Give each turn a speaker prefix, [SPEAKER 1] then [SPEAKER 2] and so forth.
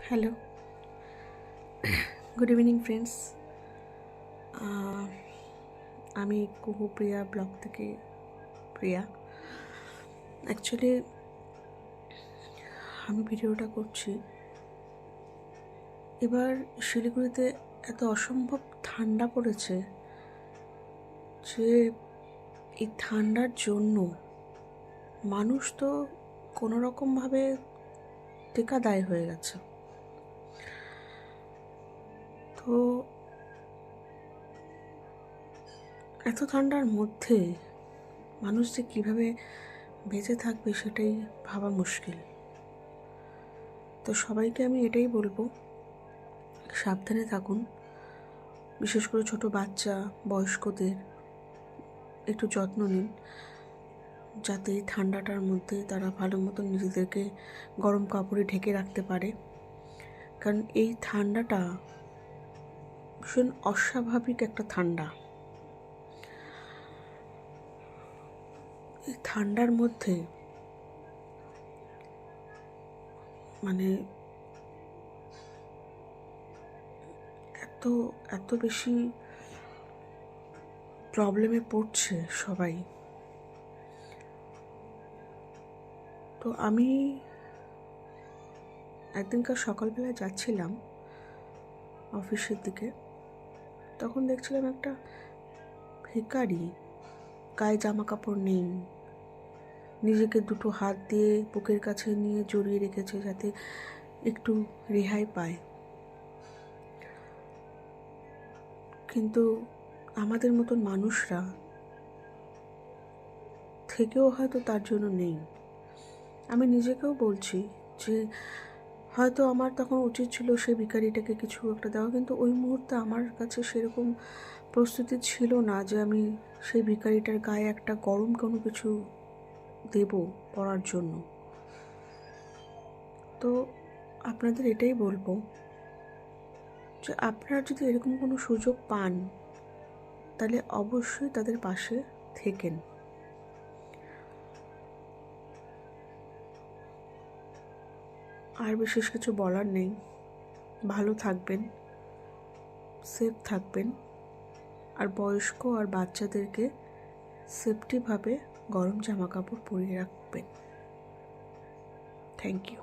[SPEAKER 1] Hello, good evening friends. আমি কুহুপ্রিয়া blog থেকে প্রিয়া। Actually আমি ভিডিওটা করছি। এবার শিলিগুড়িতে এত অসম্ভব ঠান্ডা পড়েছে যে এই ঠান্ডার জন্য মানুষ তো কোনো রকমভাবে টেকা দায় হয়ে গেছে। তো এত ঠান্ডার মধ্যে মানুষ যে কীভাবে বেঁচে থাকবে সেটাই ভাবা মুশকিল। তো সবাইকে আমি এটাই বলবো, সাবধানে থাকুন। বিশেষ করে ছোট বাচ্চা, বয়স্কদের একটু যত্ন নিন, যাতে এই ঠান্ডাটার মধ্যে তারা ভালো মতন নিজেদেরকে গরম কাপড়ে ঢেকে রাখতে পারে। কারণ এই ঠান্ডাটা ভীষণ অস্বাভাবিক একটা ঠান্ডা। এই ঠান্ডার মধ্যে মানে এত বেশি প্রবলেমে পড়ছে সবাই। তো আমি একদিনকার সকালবেলা যাচ্ছিলাম অফিসের দিকে, তখন দেখছিলাম একটা ভিখারি, গায়ে জামা কাপড় নেই, নিজেকে দুটো হাত দিয়ে বুকের কাছে নিয়ে জড়িয়ে রেখেছে যাতে একটু রেহাই পায়। কিন্তু আমাদের মতন মানুষরা থেকেও হয়তো তার জন্য নেই। আমি নিজেকেও বলছি যে হয়তো আমার তখন উচিত ছিল সেই ভিখারিটাকে কিছু একটা দেওয়া, কিন্তু ওই মুহূর্তে আমার কাছে সেরকম প্রস্তুতি ছিল না যে আমি সেই ভিখারিটার গায়ে একটা গরম কোনো কিছু দেব পরার জন্য। তো আপনাদের এটাই বলবো যে আপনারা যদি এরকম কোনো সুযোগ পান তাহলে অবশ্যই তাদের পাশে থেকেন। আর বিশেষ কিছু বলার নেই। ভালো থাকবেন, সেফ থাকবেন, আর বয়স্ক আর বাচ্চাদেরকে সেফটিভাবে গরম জামা কাপড় পরিয়ে রাখবেন। Thank you.